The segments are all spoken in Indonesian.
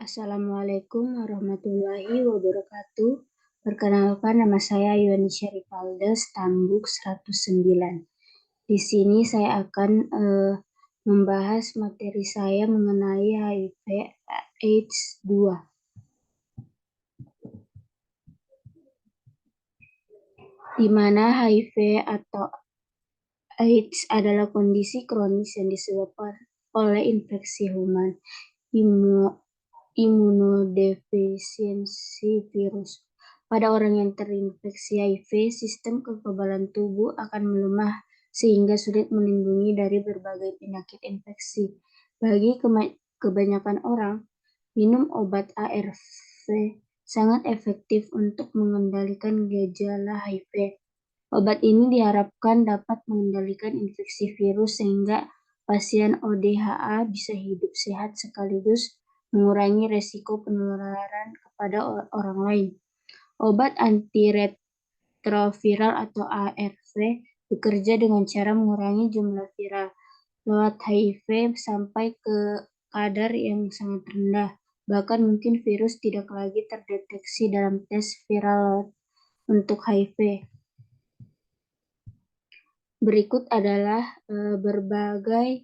Assalamualaikum warahmatullahi wabarakatuh. Perkenalkan, nama saya Yoni Syarifalda, Stambuk 109. Di sini saya akan membahas materi saya mengenai HIV AIDS 2. Di mana HIV atau AIDS adalah kondisi kronis yang disebabkan oleh infeksi human imunodefisiensi virus. Pada orang yang terinfeksi HIV, sistem kekebalan tubuh akan melemah sehingga sulit melindungi dari berbagai penyakit infeksi. Bagi kebanyakan orang, minum obat ARV sangat efektif untuk mengendalikan gejala HIV. Obat ini diharapkan dapat mengendalikan infeksi virus sehingga pasien ODHA bisa hidup sehat sekaligus mengurangi resiko penularan kepada orang lain. Obat antiretroviral atau ARV bekerja dengan cara mengurangi jumlah viral lewat HIV sampai ke kadar yang sangat rendah. Bahkan mungkin virus tidak lagi terdeteksi dalam tes viral untuk HIV. Berikut adalah berbagai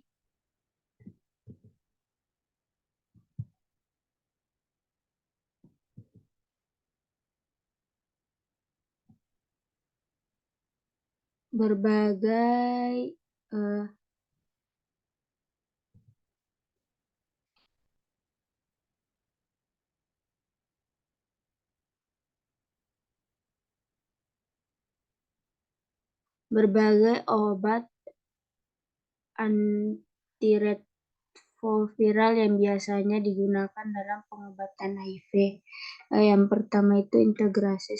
obat antiretroviral yang biasanya digunakan dalam pengobatan HIV. Yang pertama itu integrase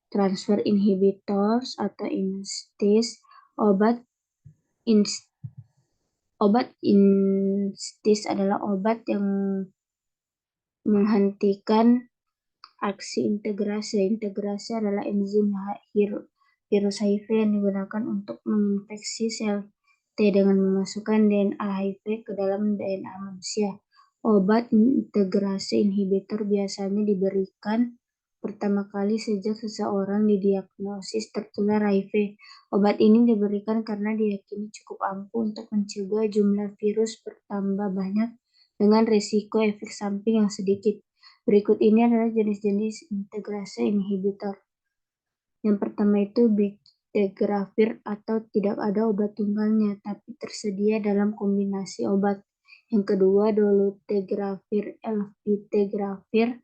transfer inhibitors atau INSTIS. Obat INSTIS adalah obat yang menghentikan aksi integrase. Integrase adalah enzim virus HIV yang digunakan untuk menginfeksi sel T dengan memasukkan DNA HIV ke dalam DNA manusia. Obat integrase inhibitor biasanya diberikan pertama kali sejak seseorang didiagnosis tertular HIV. Obat ini diberikan karena diyakini cukup ampuh untuk mencegah jumlah virus bertambah banyak dengan risiko efek samping yang sedikit. Berikut ini adalah jenis-jenis integrase inhibitor. Yang pertama itu bictegravir atau tidak ada obat tunggalnya, tapi tersedia dalam kombinasi obat. Yang kedua dolutegravir, elvitegravir,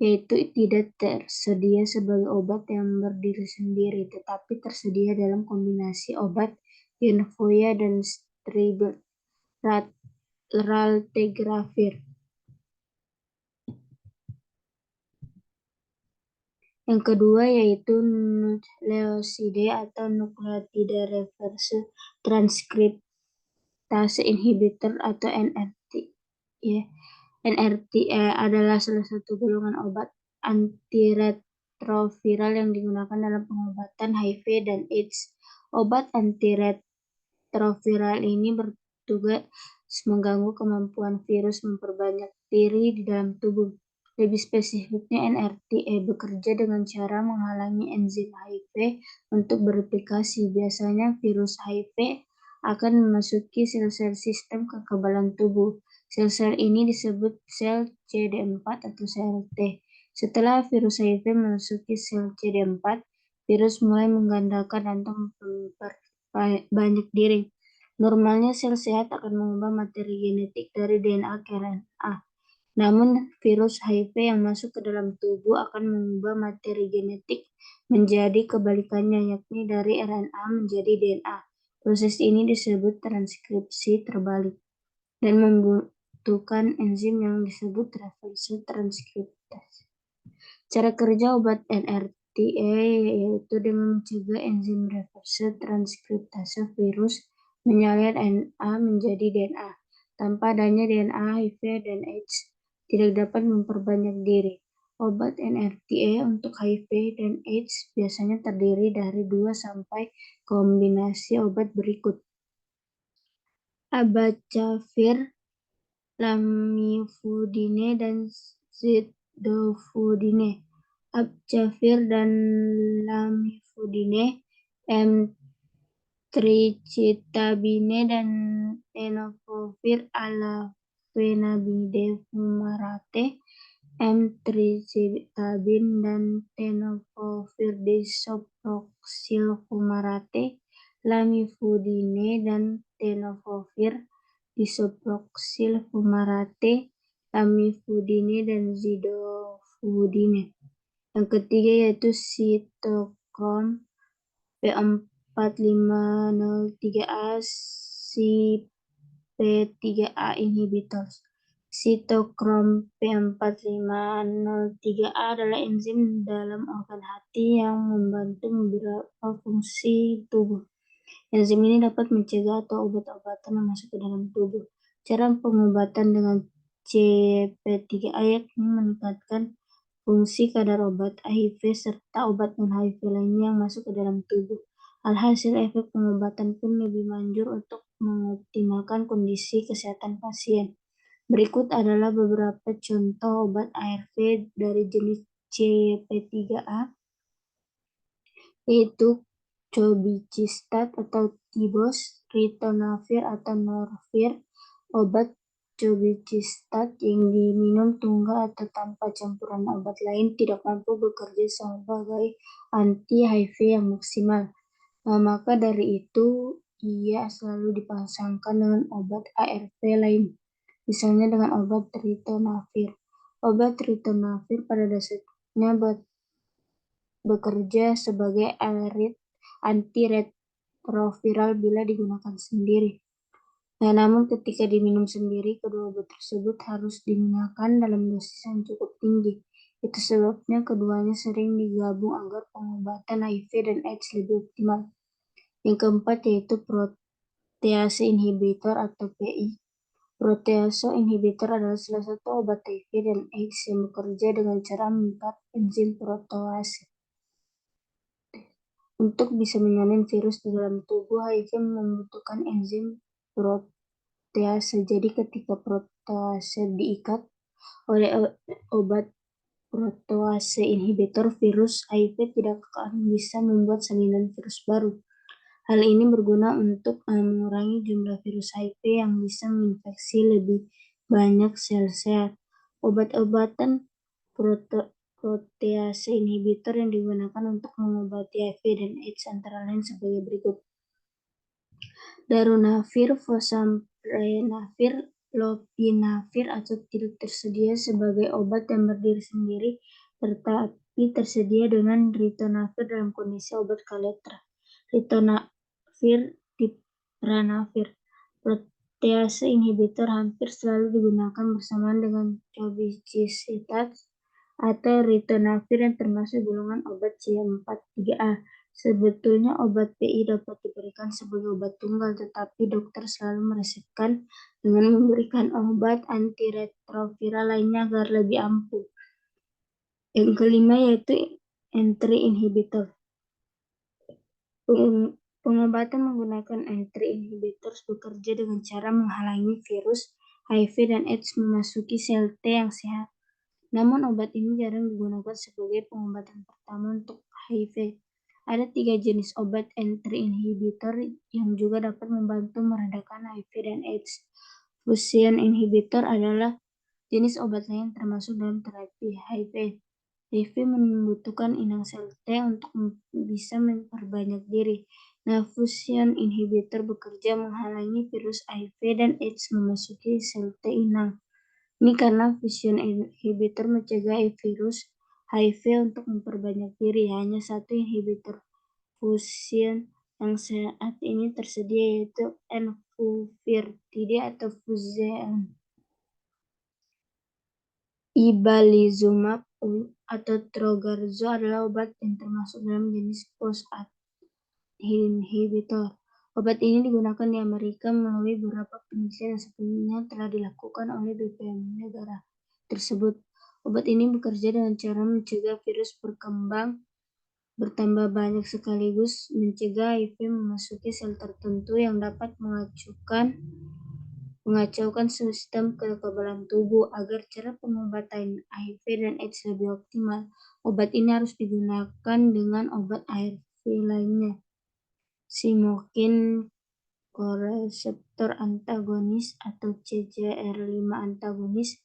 yaitu tidak tersedia sebagai obat yang berdiri sendiri, tetapi tersedia dalam kombinasi obat Genvoya dan raltegravir. Yang kedua yaitu nukleoside atau nukleotida reverse transkriptase inhibitor atau NRT. NRT adalah salah satu golongan obat antiretroviral yang digunakan dalam pengobatan HIV dan AIDS. Obat antiretroviral ini bertugas mengganggu kemampuan virus memperbanyak diri di dalam tubuh. Lebih spesifiknya, NRT bekerja dengan cara menghalangi enzim HIV untuk bereplikasi. Biasanya virus HIV akan memasuki sel-sel sistem kekebalan tubuh. Sel-sel ini disebut sel CD4 atau sel T. Setelah virus HIV memasuki sel CD4, virus mulai menggandakan atau memperbanyak diri. Normalnya sel sehat akan mengubah materi genetik dari DNA ke RNA. Namun virus HIV yang masuk ke dalam tubuh akan mengubah materi genetik menjadi kebalikannya, yakni dari RNA menjadi DNA. Proses ini disebut transkripsi terbalik dan membutuhkan enzim yang disebut reverse transkriptase. Cara kerja obat NRT yaitu dengan mencegah enzim reverse transkriptase virus menyalin RNA menjadi DNA. Tanpa adanya DNA, HIV dan AIDS tidak dapat memperbanyak diri. Obat NRT untuk HIV dan AIDS biasanya terdiri dari 2 sampai kombinasi obat berikut. Abacavir lamivudine dan zidovudine, abjavir dan lamivudine, tricitabine dan tenofovir alafenamide fumarate, tricitabin dan tenofovir disoproxil fumarate, lamivudine dan tenofovir disoproxil fumarate, lamivudine dan zidovudine. Yang ketiga yaitu sitokrom P4503A CP3A inhibitors. Sitokrom P4503A adalah enzim dalam organ hati yang membantu beberapa fungsi tubuh. Enzim ini dapat mencegah atau obat-obatan yang masuk ke dalam tubuh. Cara pengobatan dengan CP3A yakni meningkatkan fungsi kadar obat HIV serta obat non-HIV lainnya yang masuk ke dalam tubuh. Alhasil efek pengobatan pun lebih manjur untuk mengoptimalkan kondisi kesehatan pasien. Berikut adalah beberapa contoh obat ARV dari jenis CP3A, yaitu cobicistat atau Tibos, ritonavir atau Norvir. Obat cobicistat yang diminum tunggal atau tanpa campuran obat lain tidak mampu bekerja sebagai anti-HIV yang maksimal. Maka dari itu, ia selalu dipasangkan dengan obat ARV lain, misalnya dengan obat ritonavir. Obat ritonavir pada dasarnya bekerja sebagai antiretroviral bila digunakan sendiri. Namun ketika diminum sendiri, kedua obat tersebut harus digunakan dalam dosis yang cukup tinggi. Itu sebabnya keduanya sering digabung agar pengobatan HIV dan AIDS lebih optimal. Yang keempat yaitu protease inhibitor atau PI. Protease inhibitor adalah salah satu obat HIV dan AIDS yang bekerja dengan cara mengikat enzim protease. Untuk bisa menyalin virus di dalam tubuh, HIV membutuhkan enzim protease. Jadi ketika protease diikat oleh obat protease inhibitor, virus HIV tidak akan bisa membuat salinan virus baru. Hal ini berguna untuk mengurangi jumlah virus HIV yang bisa menginfeksi lebih banyak sel sehat. Obat-obatan protease inhibitor yang digunakan untuk mengobati HIV dan AIDS antara lain sebagai berikut: darunavir, fosramlenavir, lopinavir atau tidak tersedia sebagai obat yang berdiri sendiri, tetapi tersedia dengan ritonavir dalam kondisi obat kaletra. Ritonavir, dipranavir. Protease inhibitor hampir selalu digunakan bersamaan dengan cobicistat atau ritonavir yang termasuk golongan obat CH4-3A. Sebetulnya obat PI dapat diberikan sebagai obat tunggal, tetapi dokter selalu meresepkan dengan memberikan obat antiretroviral lainnya agar lebih ampuh. Yang kelima yaitu entry inhibitor. Pengobatan menggunakan entry inhibitors bekerja dengan cara menghalangi virus HIV dan AIDS memasuki sel T yang sehat. Namun obat ini jarang digunakan sebagai pengobatan pertama untuk HIV. Ada 3 jenis obat entry inhibitor yang juga dapat membantu meredakan HIV dan AIDS. Fusion inhibitor adalah jenis obat lain termasuk dalam terapi HIV. HIV membutuhkan inang sel T untuk bisa memperbanyak diri. Fusion inhibitor bekerja menghalangi virus HIV dan AIDS memasuki sel T inang. Ini karena fusion inhibitor mencegah virus HIV untuk memperbanyak diri. Hanya satu inhibitor fusion yang saat ini tersedia, yaitu enfuvirtide atau Fusion. Ibalizumab atau Trogarzo adalah obat yang termasuk dalam jenis post-ACT inhibitor. Obat ini digunakan di Amerika melalui beberapa penelitian yang sebelumnya telah dilakukan oleh BPOM negara tersebut. Obat ini bekerja dengan cara mencegah virus bertambah banyak sekaligus mencegah HIV memasuki sel tertentu yang dapat mengacukan mengacaukan sistem kekebalan tubuh. Agar cara pengobatan HIV dan AIDS lebih optimal, obat ini harus digunakan dengan obat ARV lainnya. Simokin koreseptor antagonis atau CCR5 antagonis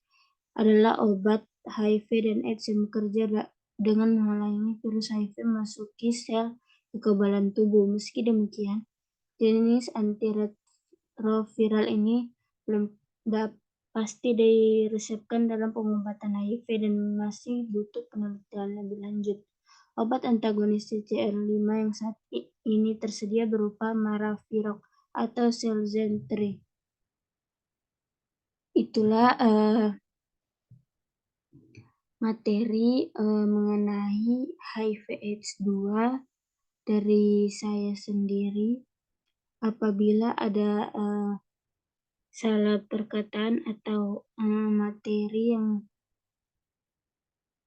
adalah obat HIV dan AIDS yang bekerja dengan menghalangi virus HIV memasuki sel kekebalan tubuh. Meski demikian, jenis antiretroviral ini belum pasti diresepkan dalam pengobatan HIV dan masih butuh penelitian lebih lanjut. Obat antagonis CCR5 yang saat ini tersedia berupa Maraviroc atau Selzentry. Itulah materi mengenai HIV/AIDS 2 dari saya sendiri. Apabila ada salah perkataan atau materi yang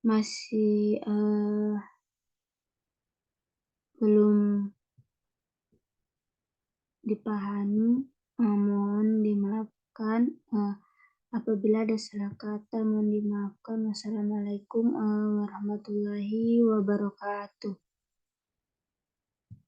masih belum dipahami, mohon dimaafkan. Apabila ada salah kata, mohon dimaafkan. Wassalamualaikum warahmatullahi wabarakatuh.